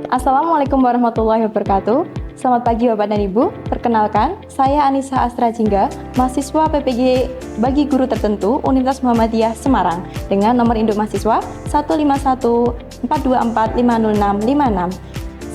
Assalamualaikum warahmatullahi wabarakatuh. Selamat pagi Bapak dan Ibu. Perkenalkan, saya Anissa Astra Jingga, mahasiswa PPG Bagi Guru Tertentu Universitas Muhammadiyah Semarang dengan nomor induk mahasiswa 15142450656.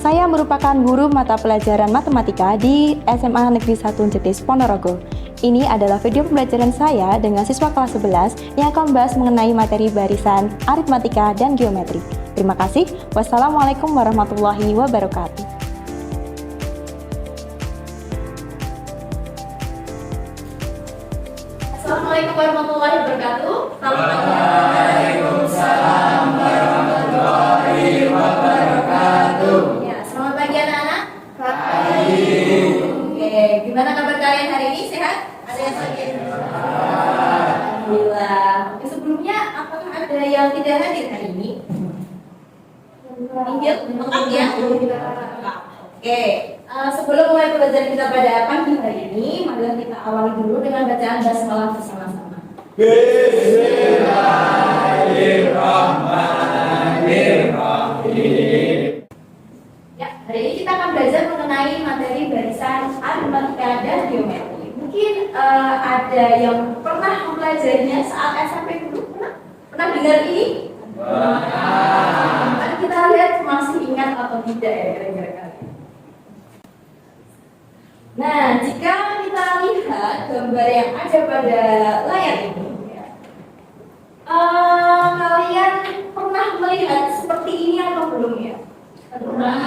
Saya merupakan guru mata pelajaran matematika di SMA Negeri 1 Jetis Ponorogo. Ini adalah video pembelajaran saya dengan siswa kelas 11 yang akan membahas mengenai materi barisan, aritmatika, dan geometri. Terima kasih. Wassalamualaikum warahmatullahi wabarakatuh. Assalamualaikum warahmatullahi wabarakatuh. Waalaikumsalam warahmatullahi wabarakatuh. Ya, selamat pagi anak-anak. Pagi. Oke, gimana kabar kalian hari ini? Sehat? Ada yang sakit? Alhamdulillah. Oke, sebelumnya apakah ada yang tidak hadir hari ini? Lengkap ya? Oke, sebelum mulai pelajaran kita pada pagi hari ini, mari kita awali dulu dengan bacaan basmalah bersama-sama. Bismillahirrahmanirrahim. Ya, hari ini kita akan belajar mengenai materi barisan, aritmatika, dan geometri. Mungkin ada yang pernah mempelajarinya saat SMP dulu, pernah dengar ini? Mari kita lihat masih ingat atau tidak ya kira-kira kalian. Nah, jika kita lihat gambar yang ada pada layar ini, ya, kalian pernah melihat seperti ini atau belum ya? Pernah.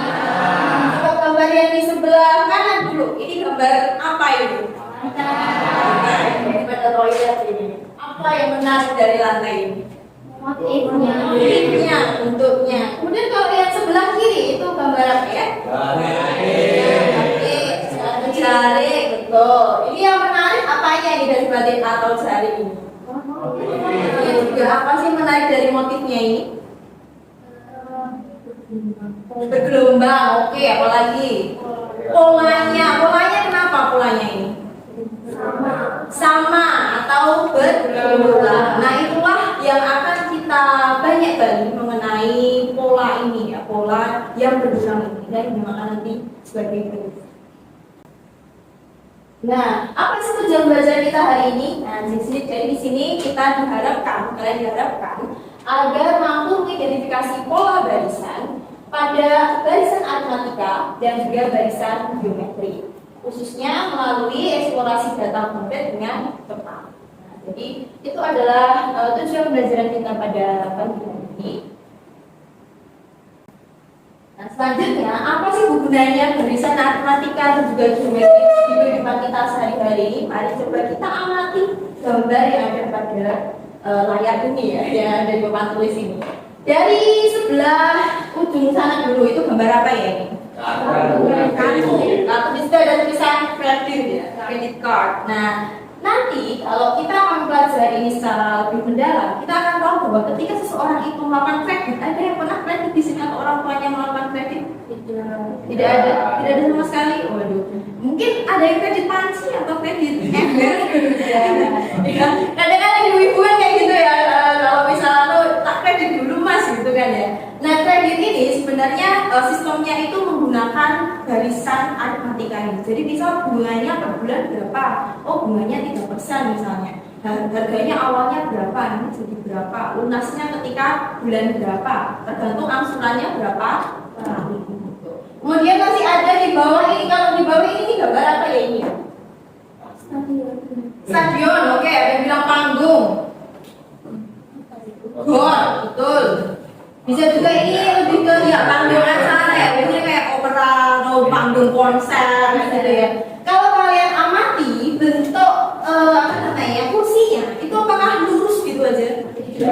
Coba gambar yang di sebelah kanan dulu. Ini gambar apa itu? Lantai. Pada toilet ini. Apa yang menarik dari lantai ini? Motifnya, bentuknya. Kemudian kalau yang sebelah kiri itu gambar apa ya? Jari, betul. Ini yang menarik apanya ini dari batik atau jari ini? Ya, juga apa sih menarik dari motifnya ini? Bergelombang, oke, apalagi? Polanya kenapa polanya ini? Sama atau berulang. Nah, itulah yang akan kita banyak kali mengenai pola ini ya, pola yang berulang ini dan dinamakan nanti sebagai berikut. Nah, apa sih tujuan belajar kita hari ini? Nah, jadi di sini kita kalian diharapkan agar mampu mengidentifikasi pola barisan pada barisan aritmatika dan juga barisan geometri, khususnya melalui eksplorasi data konkret dengan tepat. Nah, jadi itu adalah tujuan pembelajaran kita pada pagi hari ini. Nah, selanjutnya apa sih gunanya barisan aritmatika dan juga geometri di kehidupan kita sehari-hari ini? Mari coba kita amati gambar yang ada pada layar ini ya, yang ada di papan tulis ini. Dari sebelah ujung sana dulu itu gambar apa ya ini? Kartu. Di situ ada tulisan kredit ya, credit card. Nah, nanti kalau kita akan mempelajari ini secara lebih mendalam, kita akan tahu bahwa ketika seseorang itu melakukan kredit, ada yang pernah kredit di sini atau orang tuanya melakukan kredit? Tidak ada sama sekali. Waduh, mungkin ada yang kredit panci atau kredit ember. Ya, kadang-kadang ibu-ibu kan kayak gitu ya. Kalau misalnya lo tak kredit dulu mas, gitu kan ya. Nah, kredit ini sebenarnya sistemnya itu menggunakan barisan aritmatika ini. Jadi misal bunganya per bulan berapa? Oh, bunganya 3% misalnya. Harganya awalnya berapa? Ini jadi berapa? Lunasnya ketika bulan berapa? Tergantung angsurannya berapa? Kemudian masih ada di bawah ini. Kalau di bawah ini gambar apa ya ini? Stadion, oke. Ada yang bilang panggung. Gor, betul. Bisa juga ini lebih ke ya panggung acara ya. Biasanya kayak opera atau panggung konser gitu ya. Kalau kalian amati bentuk kursinya, itu apakah lurus gitu aja? Ini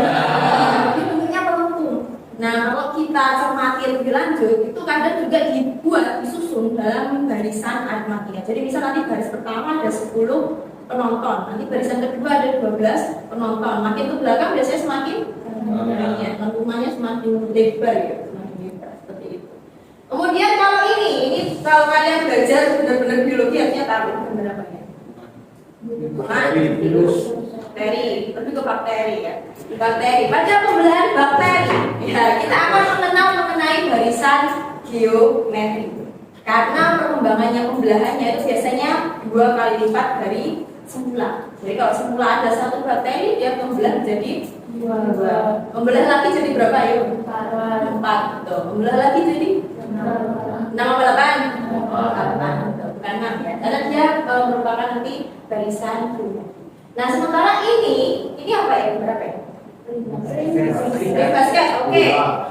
bentuknya melengkung. Nah, kalau kita cermati lebih lanjut, itu kadang juga disusun dalam barisan aritmatika. Jadi misal nanti baris pertama ada 10 penonton, nanti barisan kedua ada 12 penonton. Makin ke belakang biasanya semakin lengkungannya semakin lebar ya, semakin lebar seperti itu. Kemudian kalau ini kalau kalian belajar benar-benar biologi artinya tahu gambar apa ya? Bakteri, lebih ke bakteri ya. Bakteri, pada pembelahan bakteri ya, kita akan mengenal mengenai barisan barisan geometri. Karena perkembangannya pembelahannya itu biasanya 2 kali lipat dari semula. Jadi kalau semula ada 1 bakteri, dia membelah jadi 2. Membelah lagi jadi berapa ya? 4. Tuh. Membelah lagi jadi 6 apa 8? 8. Bukan 6 ya. Karena dia merupakan nanti barisan geometri. Nah, sementara ini apa ya? Berapa ya? Basket, oke.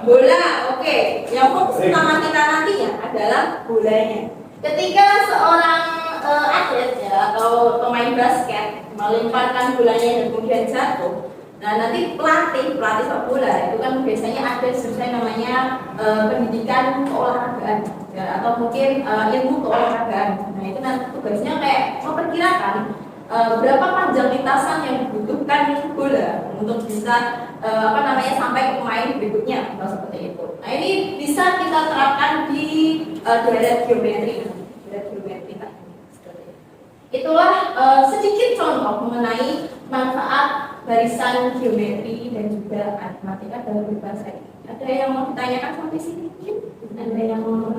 Bola, oke. Yang fokus utama kita nantinya adalah bolanya. Ketika seorang atlet ya atau pemain basket melemparkan bolanya dan kemudian jatuh, nah nanti pelatih sepak bola itu kan biasanya ada sesuai namanya pendidikan keolahragaan ya, atau mungkin ilmu keolahragaan. Nah itu nanti tugasnya kayak memperkirakan berapa panjang lintasan yang dibutuhkan bola untuk bisa sampai ke pemain berikutnya atau seperti itu. Nah ini bisa kita terapkan di daerah geometri kan. Itulah sedikit contoh mengenai manfaat barisan geometri dan juga matematika dalam berbahasa ini. Ada yang mau ditanyakan sampai sini? Ada yang mau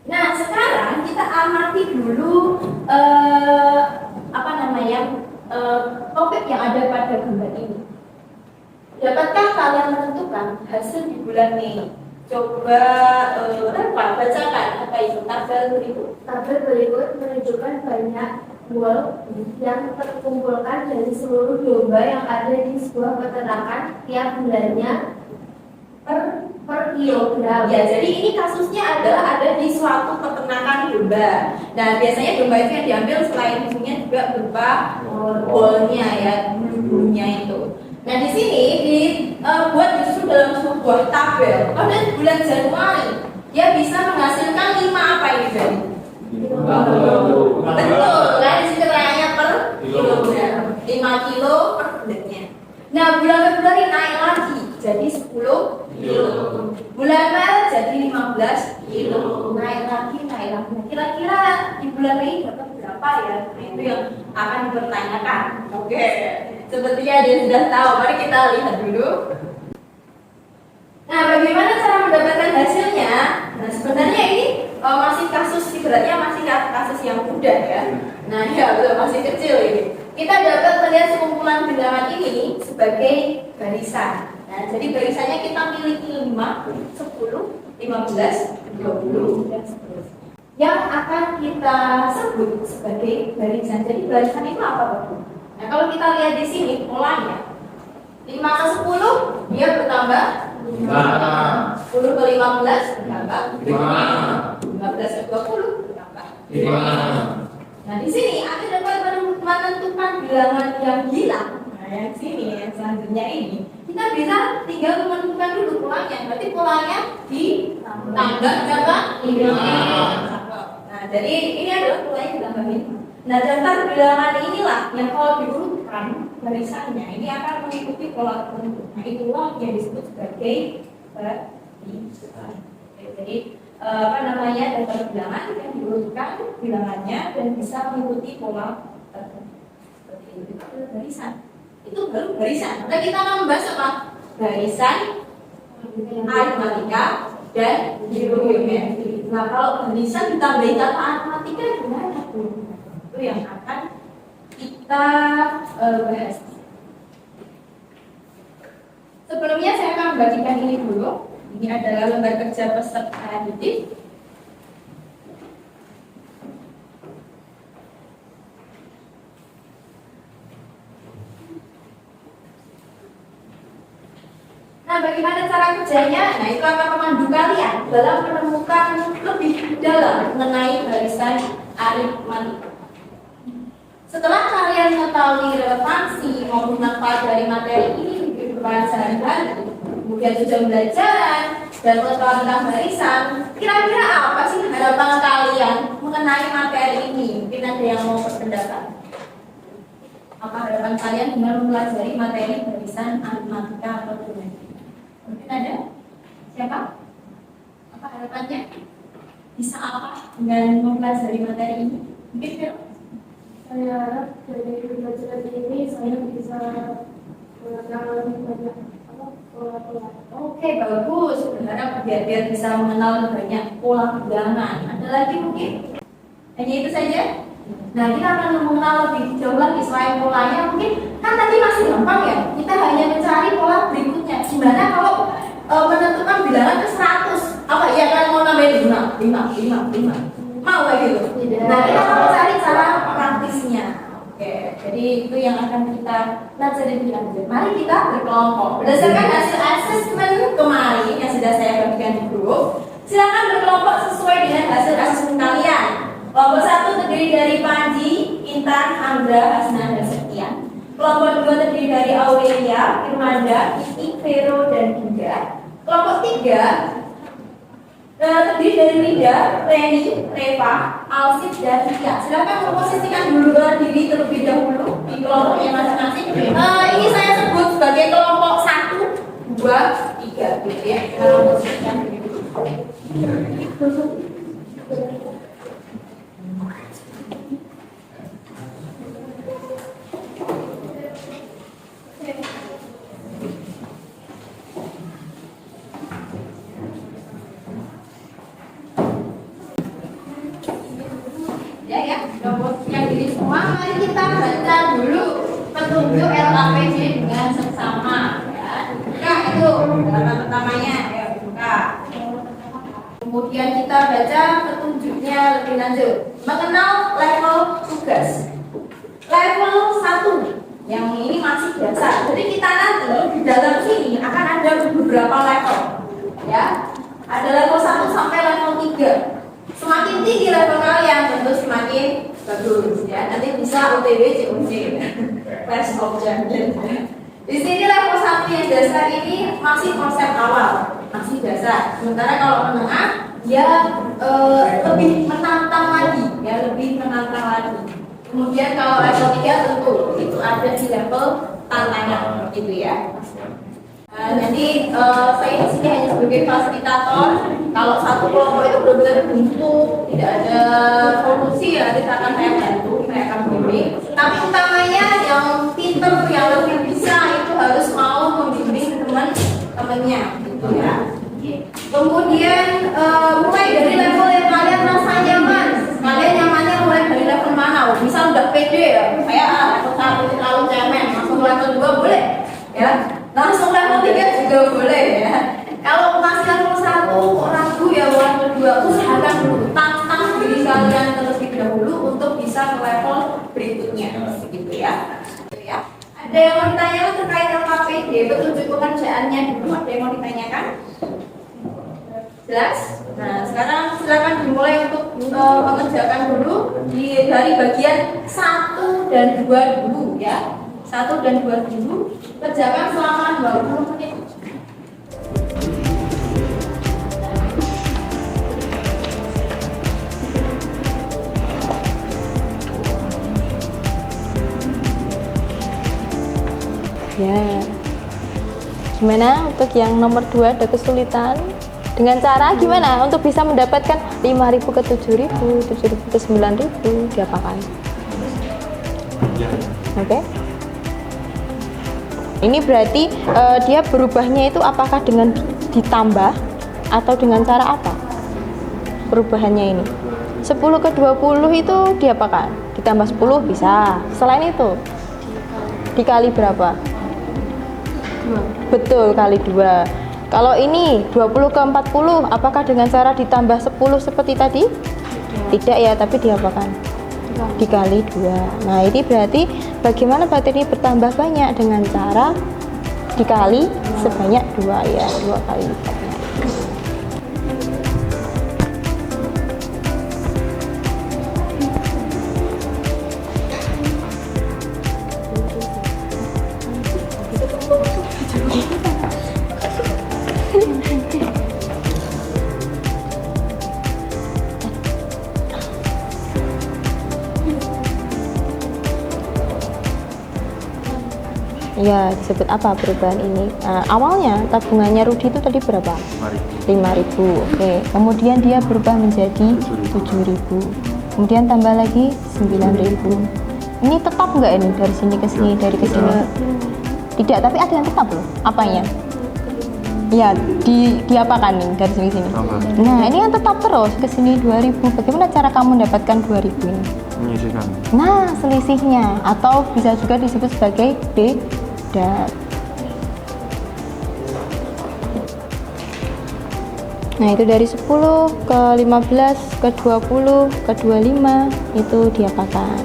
Nah, sekarang kita amati dulu topik yang ada pada gambar ini. Dapatkah kalian menentukan hasil di bulan Mei? Coba bacakan apa itu tabel berikut. Tabel berikut menunjukkan banyak gol yang terkumpulkan dari seluruh domba yang ada di sebuah peternakan tiap bulannya per kilogram. Ya, jadi ini kasusnya adalah ada di suatu peternakan domba. Nah, biasanya domba itu yang diambil selain isunya juga berupa bolnya ya, bulunya itu. Nah, di sini dibuat justru dalam sebuah tabel. Pada bulan Januari, dia bisa menghasilkan 5 apa ini tadi? Betul, kan di sini terangnya per kilogram. 5 kilo per bulannya. Nah, bulan Februari naik lagi jadi 10 kilo. Bulan Maret jadi 15 kilo. Naik lagi. Nah, kira-kira di bulan Mei dapat berapa ya? Nah, itu yang akan dipertanyakan. Oke. Sepertinya dia sudah tahu. Mari kita lihat dulu. Nah, bagaimana cara mendapatkan hasilnya? Nah, sebenarnya ini masih kasus ibaratnya masih kasus yang mudah ya. Nah, ya betul, masih kecil ini. Kita dapat melihat sekumpulan bilangan ini sebagai barisan. Nah, jadi barisannya kita miliki 5, 10, 15, 20 dan seterusnya. Yang akan kita sebut sebagai barisan. Jadi barisan itu apa, Bapak? Nah, kalau kita lihat di sini polanya 5 ke 10 dia bertambah 10 ke 15 bertambah 15 ke 20 bertambah 5. Nah, di sini ada dapat menentukan bilangan yang hilang. Nah, yang sini yang selanjutnya ini kita bisa tinggal menentukan dulu polanya. Berarti polanya ditambah berapa? 5. Nah, jadi ini adalah polanya ditambah 5. Nah, daftar bilangan inilah yang kalau diurutkan barisannya ini akan mengikuti pola tertentu. Nah, itulah yang disebut sebagai barisan. Jadi daftar bilangan yang diurutkan bilangannya dan bisa mengikuti pola tertentu. Seperti itu adalah barisan. Itu baru barisan. Nah, kita akan membahas apa? Barisan, aritmatika, dan geometri. Nah, kalau barisan ditambahin kata aritmatika gimana tuh? Itu yang akan kita bahas. Sebelumnya saya akan membagikan ini dulu. Ini adalah lembar kerja peserta didik. Nah, bagaimana cara kerjanya? Nah, itu akan memandu kalian dalam menemukan lebih dalam mengenai barisan aritmatika. Setelah kalian mengetahui relevansi maupun manfaat dari materi ini di kehidupan sehari-hari, kemudian sudah belajar dan mengetahui tentang barisan, kira-kira apa sih harapan kalian mengenai materi ini? Mungkin ada yang mau berpendapat? Apa harapan kalian dengan mempelajari materi barisan aritmatika atau geometri? Mungkin ada? Siapa? Apa harapannya? Bisa apa dengan mempelajari materi ini? Mungkin Phil? Saya harap dari pelajaran ini saya bisa mengenal lebih banyak Oke, bagus. Berharap biar bisa mengenal banyak pola bilangan. Ada lagi mungkin? Hanya itu saja? Nah, kita akan mengenal lebih jauh lagi selain polanya. Mungkin kan tadi masih gampang ya. Kita hanya mencari pola berikutnya. Gimana kalau menentukan bilangan ke 100? Apa ya kan mau nambahin 5? Mau kayak gitu? Nah, kita akan mencari cara praktisnya. Oke, jadi itu yang akan kita pelajari lebih lanjut. Mari kita berkelompok. Berdasarkan hasil asesmen kemarin yang sudah saya bagikan di grup, silakan berkelompok sesuai dengan hasil asesmen kalian. Kelompok 1 terdiri dari Panji, Intan, Andra, Hasna, dan Septian. Kelompok 2 terdiri dari Aurelia, Irmanda, Kiki, Vero, dan Dinda. Kelompok 3 terdiri dari Rida, Reni, Reva, Alsif, dan Tika. Silakan memposisikan dulu diri terlebih dahulu di kelompoknya masing-masing. Ini saya sebut sebagai kelompok 1, 2, 3 gitu ya. Kita posisikan diri dulu. Ya, yang diri semua, mari kita baca dulu petunjuk LKPD dengan seksama ya. Buka itu halaman pertamanya, ya buka. Kemudian kita baca petunjuknya lebih lanjut. Mengenal level tugas. Level 1 yang ini masih dasar. Jadi kita nanti di dalam sini akan ada beberapa level. Ya. Ada level 1 sampai level 3. Semakin tinggi level kalian tentu semakin bagus ya. Nanti bisa OTW COC Class of Champion. Di sini level 1 yang dasar ini masih konsep awal, masih dasar. Sementara kalau menengah dia lebih menantang lagi, ya lebih menantang lagi. Kemudian kalau level 3 tentu itu ada di level tantangan gitu ya. Jadi saya di sini hanya sebagai fasilitator. Kalau satu kelompok itu benar-benar buntu, tidak ada solusi ya, nanti akan saya bantu, saya akan bimbing. Tapi utamanya yang pinter, yang lebih bisa itu harus mau membimbing teman-temannya, gitu ya. Kemudian mulai dari level yang kalian merasa nyaman. Kalian nyamannya mulai dari level mana? Misal udah pede ya, saya level 1 terlalu cemen, langsung level 2 boleh, ya. Langsung level 3 juga boleh ya. Kalau masih level 1 ragu ya level 2, usahakan dulu, tantang diri kalian terlebih dahulu untuk bisa ke level berikutnya, begitu ya. Ada yang mau ditanyakan terkait LKPD, petunjuk pekerjaannya dulu, ada yang mau ditanyakan? Jelas? Nah, sekarang silakan dimulai untuk mengerjakan dulu dari bagian 1 dan 2 dulu ya. 1 dan 2 dulu, kerjakan selama 20 menit. Ya. Gimana untuk yang nomor 2 ada kesulitan? Dengan cara gimana untuk bisa mendapatkan 5.000 ke 7.000, 7.000 ke 9.000 diapakan? Oke. Ini berarti dia berubahnya itu apakah dengan ditambah atau dengan cara apa? Perubahannya ini 10 ke 20 itu diapakan? Ditambah 10 bisa. Selain itu dikali berapa? 2. Betul, kali 2. Kalau ini 20 ke 40 apakah dengan cara ditambah 10 seperti tadi? Tidak ya, tapi diapakan? Dikali 2. Nah, ini berarti bagaimana berarti ini bertambah banyak dengan cara dikali sebanyak 2 ya, 2 kali lipatnya. Ya, disebut apa perubahan ini? Awalnya tabungannya Rudi itu tadi berapa? 5.000. Oke. Kemudian dia berubah menjadi 7.000. Kemudian tambah lagi 9.000. Ini tetap nggak ini dari sini ke sini, dari ke sini? Tidak, tapi ada yang tetap loh. Apanya? Ya, diapakan nih dari sini? Nah, ini yang tetap terus ke sini 2000. Bagaimana cara kamu mendapatkan 2000 ini? Menyisihkan. Nah, selisihnya atau bisa juga disebut sebagai bedat. Nah, itu dari 10 ke 15 ke 20 ke 25 itu diapakan.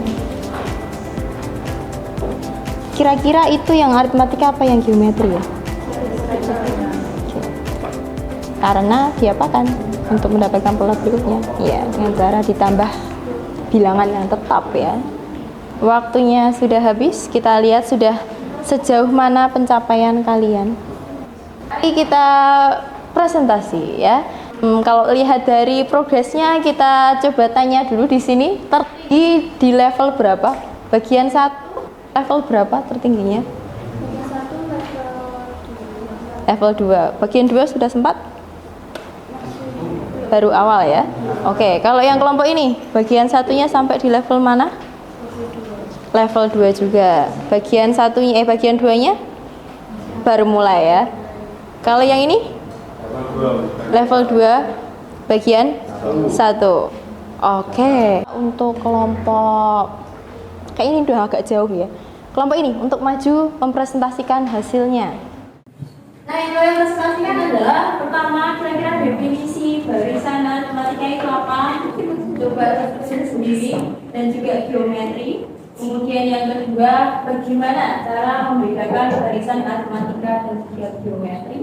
Kira-kira itu yang aritmatika apa yang geometri ya? Karena diapakan untuk mendapatkan pola berikutnya? Ya, dengan cara ditambah bilangan yang tetap ya. Waktunya sudah habis, kita lihat sudah sejauh mana pencapaian kalian. Mari kita presentasi ya. Kalau lihat dari progresnya, kita coba tanya dulu di sini, tertinggi di level berapa? Bagian 1 level berapa tertingginya? Level 2. Bagian 2 sudah sempat? Baru awal ya. Oke, kalau yang kelompok ini bagian satunya sampai di level mana? Level 2 juga. Bagian 2-nya baru mulai ya. Kalau yang ini level 2 bagian 1. Oke, untuk kelompok kayak ini udah agak jauh ya. Kelompok ini untuk maju mempresentasikan hasilnya. Nah, yang kalian presentasikan adalah pertama, kira-kira definisi barisan aritmatika itu apa? Coba terjemahin sendiri, dan juga geometri. Kemudian yang kedua, bagaimana cara membedakan barisan aritmatika dan juga geometri?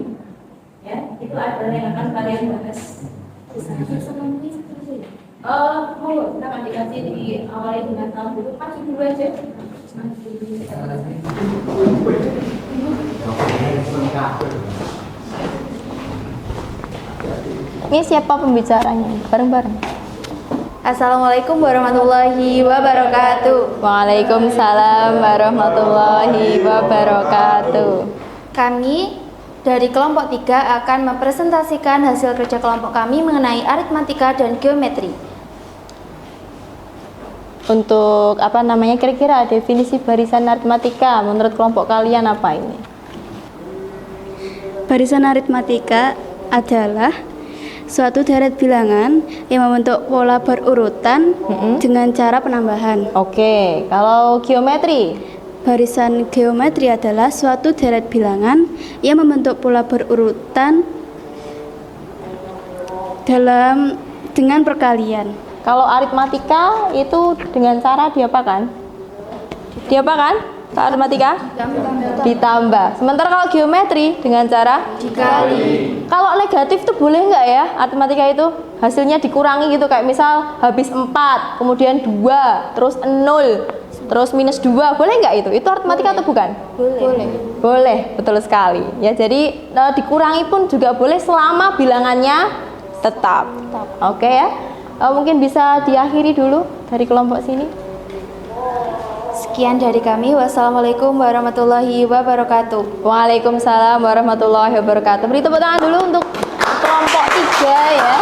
Ya, itu adalah yang akan kalian bahas. Mau silakan dikasih di awali dengan tahun dulu, maju dulu aja. Ini siapa pembicaranya? Bareng-bareng. Assalamualaikum warahmatullahi wabarakatuh. Waalaikumsalam warahmatullahi wabarakatuh. Kami dari kelompok 3 akan mempresentasikan hasil kerja kelompok kami mengenai aritmatika dan geometri. Untuk kira-kira definisi barisan aritmatika menurut kelompok kalian apa ini? Barisan aritmatika adalah suatu deret bilangan yang membentuk pola berurutan dengan cara penambahan. Oke, kalau geometri? Barisan geometri adalah suatu deret bilangan yang membentuk pola berurutan dengan perkalian. Kalau aritmatika itu dengan cara diapakan? Kalau aritmatika? Ditambah. Sementara kalau geometri dengan cara Dikali. Kalau negatif tuh boleh nggak ya aritmatika itu? Hasilnya dikurangi gitu, kayak misal habis 4, kemudian 2, terus 0, terus minus 2, boleh nggak itu? Itu aritmatika atau bukan? Boleh, betul sekali. Ya, jadi dikurangi pun juga boleh selama bilangannya tetap. Oke ya. Mungkin bisa diakhiri dulu dari kelompok sini. Sekian dari kami. Wassalamualaikum warahmatullahi wabarakatuh. Waalaikumsalam warahmatullahi wabarakatuh. Beri tepuk tangan dulu untuk kelompok 3 ya.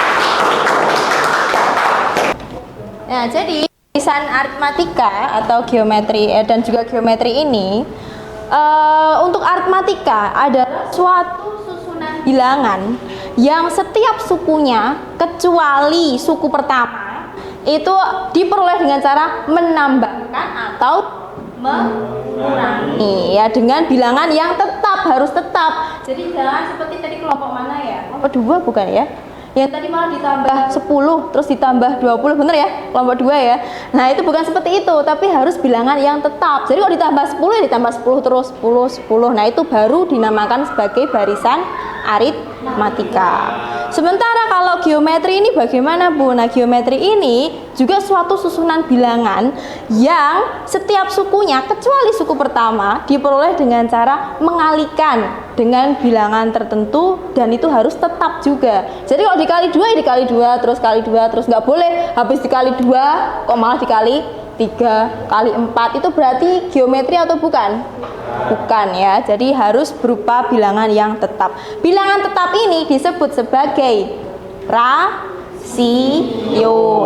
Nah, jadi barisan aritmatika atau geometri dan juga geometri ini untuk aritmatika adalah suatu susunan bilangan yang setiap sukunya kecuali suku pertama itu diperoleh dengan cara menambahkan atau mengurangi ya, dengan bilangan yang harus tetap. Jadi jangan seperti tadi kelompok mana ya? Kelompok 2 bukan ya? Yang tadi malah ditambah 10 terus ditambah 20, bener ya? Kelompok 2 ya. Nah, itu bukan seperti itu, tapi harus bilangan yang tetap. Jadi kalau ditambah 10 ya ditambah 10 terus 10. Nah, itu baru dinamakan sebagai barisan aritmatika. Sementara kalau geometri ini bagaimana, Bu? Nah, geometri ini juga suatu susunan bilangan yang setiap sukunya kecuali suku pertama diperoleh dengan cara mengalikan dengan bilangan tertentu, dan itu harus tetap juga. Jadi kalau dikali 2 ya dikali 2 terus kali 2 terus, nggak boleh habis dikali 2 kok malah dikali 3 kali 4. Itu berarti geometri atau bukan? Bukan ya. Jadi harus berupa bilangan yang tetap. Bilangan tetap ini disebut sebagai rasio.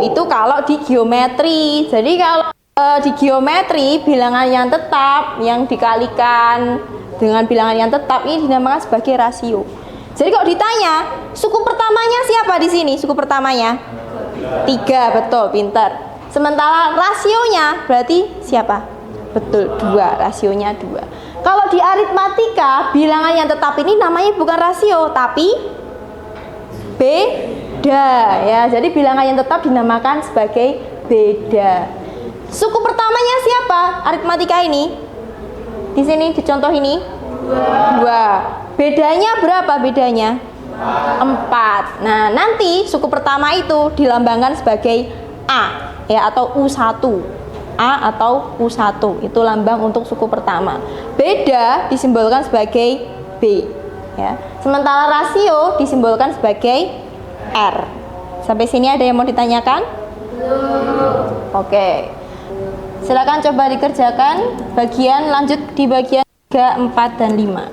Itu kalau di geometri. Jadi kalau di geometri bilangan yang tetap yang dikalikan dengan bilangan yang tetap ini dinamakan sebagai rasio. Jadi kalau ditanya, suku pertamanya siapa di sini? Suku pertamanya 3, betul, pintar. Sementara rasionya berarti siapa? Betul, 2, rasionya 2. Kalau di aritmatika, bilangan yang tetap ini namanya bukan rasio, tapi beda ya. Jadi bilangan yang tetap dinamakan sebagai beda. Suku pertamanya siapa? Aritmatika ini. Di sini di contoh ini 2. Bedanya berapa bedanya? 4. Nah, nanti suku pertama itu dilambangkan sebagai A ya, atau U1. A atau U1 itu lambang untuk suku pertama. Beda disimbolkan sebagai B ya. Sementara rasio disimbolkan sebagai R. Sampai sini ada yang mau ditanyakan? Oke. Silakan coba dikerjakan bagian lanjut di bagian 3, 4 dan 5.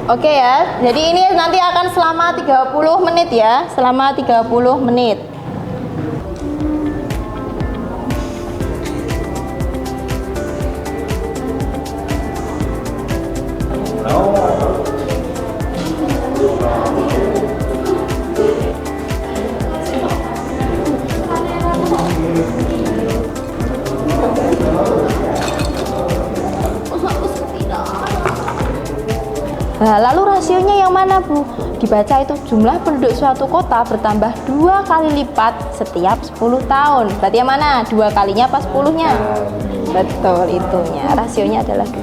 Oke ya. Jadi ini nanti akan selama 30 menit ya, selama 30 menit. Nah, lalu rasionya yang mana, Bu? Dibaca itu jumlah penduduk suatu kota bertambah 2 kali lipat setiap 10 tahun. Berarti yang mana? 2 kalinya apa 10-nya? Betul, itunya. Rasionya adalah 2.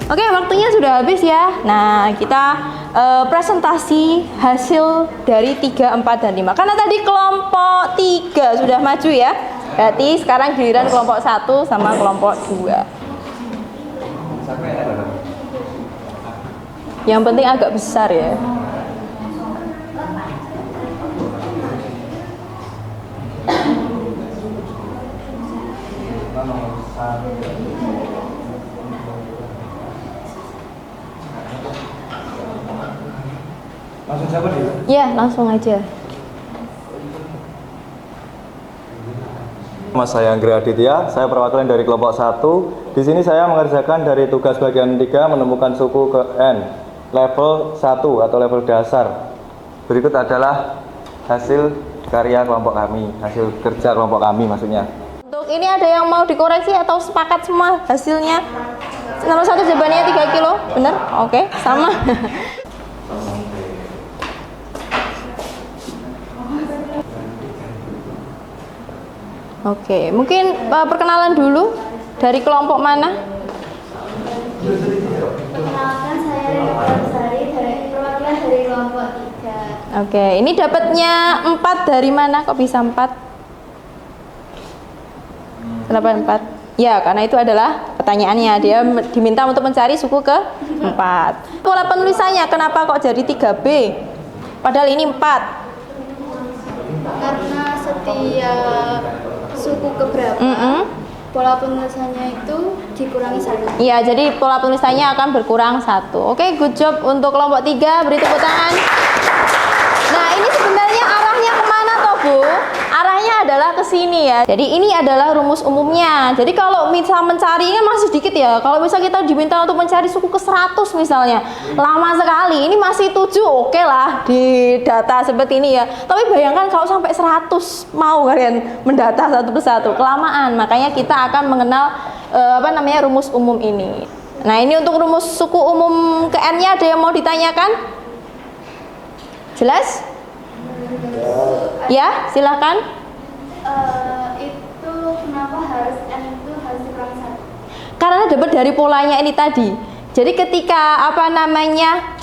Oke, waktunya sudah habis ya. Nah, kita presentasi hasil dari 3, 4, dan 5. Karena tadi kelompok 3 sudah maju ya. Berarti sekarang giliran kelompok 1 sama kelompok 2. Yang penting agak besar ya. Langsung siapa dia? Ya, langsung aja. Nama saya Anggra Aditya, saya perwakilan dari kelompok 1. Di sini saya mengerjakan dari tugas bagian 3 menemukan suku ke N level 1 atau level dasar. Berikut adalah hasil karya kelompok kami, hasil kerja kelompok kami maksudnya. Untuk ini ada yang mau dikoreksi atau sepakat semua hasilnya? Nomor 1 jawabannya 3 kilo, bener? Oke, sama. Oke, mungkin perkenalan dulu dari kelompok mana? Perkenalkan, saya Rita Sari dari perwakilan dari kelompok 3. Oke, ini dapatnya 4 dari mana? Kok bisa 4? Kenapa 4? Ya, karena itu adalah pertanyaannya. Dia diminta untuk mencari suku ke 4. Pola penulisannya kenapa kok jadi 3B? Padahal ini 4. Karena setiap suku keberapa pola penulisannya itu dikurangi 1. Iya, jadi pola penulisannya akan berkurang 1. Oke, good job untuk kelompok 3. Beri tepuk tangan. Nah, ini sebenarnya arahnya kemana toh, Bu? Arahnya adalah ke sini ya. Jadi ini adalah rumus umumnya. Jadi kalau misal mencari ini masih sedikit ya. Kalau misal kita diminta untuk mencari suku ke 100 misalnya, lama sekali. Ini masih 7, oke lah di data seperti ini ya. Tapi bayangkan kalau sampai 100 mau kalian mendata satu persatu, kelamaan. Makanya kita akan mengenal rumus umum ini. Nah, ini untuk rumus suku umum ke N-nya ada yang mau ditanyakan? Jelas? Ya, silakan. Itu kenapa harus N itu harus dikurangi 1? Karena dapat dari polanya ini tadi. Jadi ketika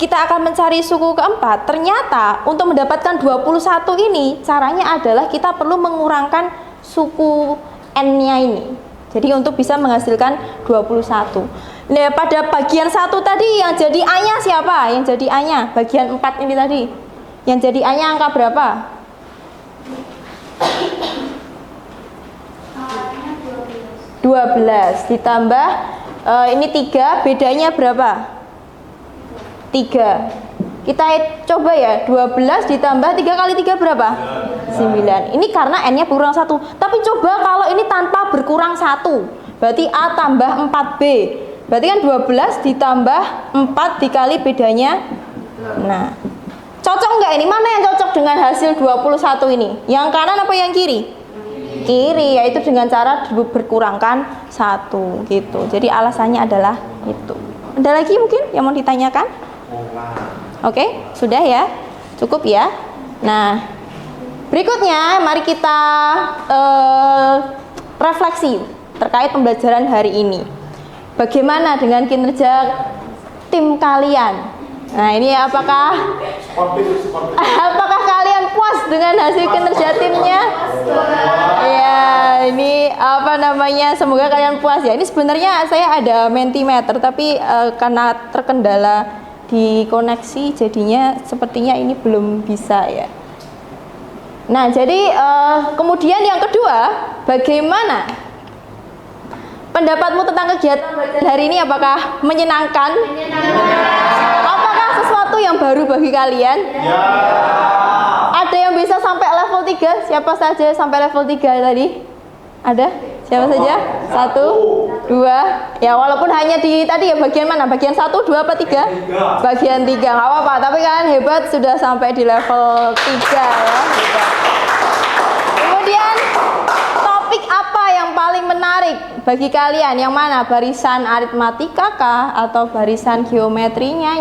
kita akan mencari suku keempat, ternyata untuk mendapatkan 21 ini caranya adalah kita perlu mengurangkan suku N-nya ini. Jadi untuk bisa menghasilkan 21. Nah, pada bagian 1 tadi yang jadi A-nya siapa? Yang jadi A-nya bagian 4 ini tadi. Yang jadi A-nya angka berapa? A-nya 12 ditambah ini 3, bedanya berapa? 3. Kita coba ya, 12 ditambah 3 kali 3 berapa? 9. Ini karena N-nya berkurang 1. Tapi coba kalau ini tanpa berkurang 1. Berarti A tambah 4B. Berarti kan 12 ditambah 4 dikali bedanya. Nah, cocok nggak ini? Mana yang cocok dengan hasil 21 ini? Yang kanan apa yang kiri? Kiri, yaitu dengan cara berkurangkan 1 gitu. Jadi alasannya adalah itu. Ada lagi mungkin yang mau ditanyakan? Oke, sudah ya? Cukup ya? Nah, berikutnya mari kita refleksi terkait pembelajaran hari ini. Bagaimana dengan kinerja tim kalian? Nah, ini apakah kalian puas dengan hasil kinerja timnya? Ya, ini apa namanya? Semoga kalian puas ya. Ini sebenarnya saya ada Mentimeter, tapi karena terkendala di koneksi, jadinya sepertinya ini belum bisa ya. Nah, jadi kemudian yang kedua, bagaimana pendapatmu tentang kegiatan belajar hari ini? Apakah menyenangkan? Apakah sesuatu yang baru bagi kalian? Ya. Ada yang bisa sampai level 3? Siapa saja sampai level 3 tadi? Ada? Siapa saja? 1, 2. Ya, walaupun hanya di tadi ya, bagian mana? Bagian 1, 2 apa 3? Bagian 3. Nggak apa-apa, tapi kalian hebat sudah sampai di level 3 ya. Hebat. Kemudian topik apa yang paling menarik bagi kalian? Yang mana? Barisan aritmatika kah atau barisan geometrinya?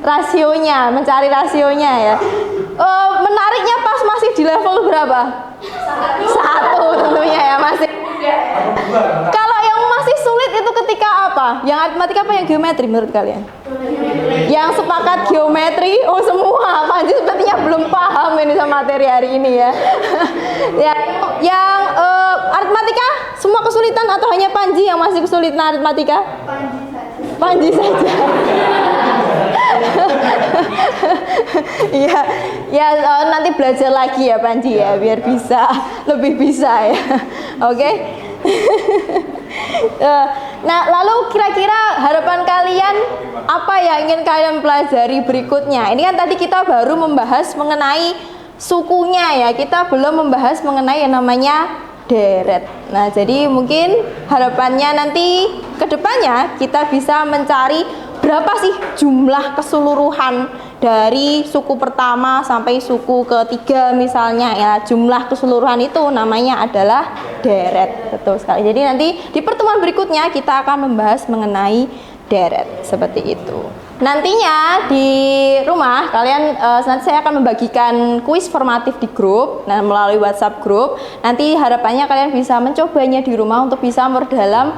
Rasionya, mencari rasionya ya. Menariknya pas masih di level berapa? 1 tentunya ya, masih. Kalau yang masih sulit itu ketika apa? Yang aritmatika apa yang geometri menurut kalian? Yang sepakat geometri, oh semua. Panji sepertinya belum paham ini sama materi hari ini ya. Ya, yang aritmatika semua kesulitan atau hanya Panji yang masih kesulitan aritmatika? Panji saja. Iya, ya nanti belajar lagi ya Panji ya, biar bisa lebih bisa ya. Oke. Nah, lalu kira-kira harapan kalian apa yang ingin kalian pelajari berikutnya? Ini kan tadi kita baru membahas mengenai sukunya ya, kita belum membahas mengenai yang namanya deret. Nah, jadi mungkin harapannya nanti ke depannya kita bisa mencari berapa sih jumlah keseluruhan dari suku pertama sampai suku ketiga misalnya ya. Jumlah keseluruhan itu namanya adalah deret. Betul sekali. Jadi nanti di pertemuan berikutnya kita akan membahas mengenai deret seperti itu. Nantinya di rumah kalian nanti saya akan membagikan kuis formatif di grup melalui WhatsApp grup. Nanti harapannya kalian bisa mencobanya di rumah untuk bisa memperdalam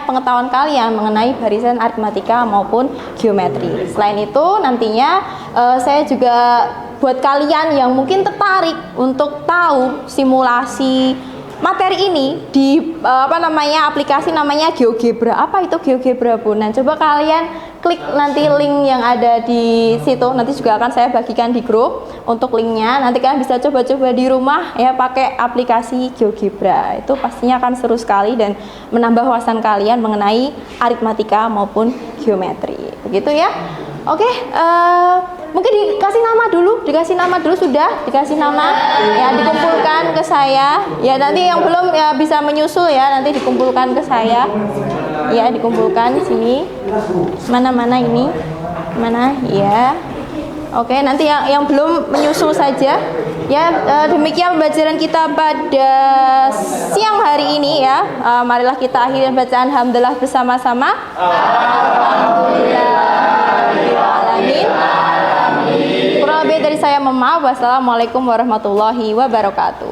pengetahuan kalian mengenai barisan aritmatika maupun geometri. Selain itu nantinya saya juga buat kalian yang mungkin tertarik untuk tahu simulasi materi ini di aplikasi namanya GeoGebra. Apa itu GeoGebra, Bu? Nah, coba kalian klik nanti link yang ada di situ. Nanti juga akan saya bagikan di grup untuk linknya. Nanti kalian bisa coba-coba di rumah ya pakai aplikasi GeoGebra. Itu pastinya akan seru sekali dan menambah wawasan kalian mengenai aritmatika maupun geometri. Begitu ya. Oke, mungkin dikasih nama dulu sudah dikasih nama ya, dikumpulkan ke saya ya. Nanti yang belum ya bisa menyusul ya, nanti dikumpulkan ke saya ya, dikumpulkan sini mana ini mana ya. Oke, nanti yang belum menyusul saja ya. Demikian pembelajaran kita pada siang hari ini ya. Marilah kita akhiri bacaan alhamdulillah bersama-sama. Kurang lebih dari saya mohon maaf. Wassalamualaikum warahmatullahi wabarakatuh.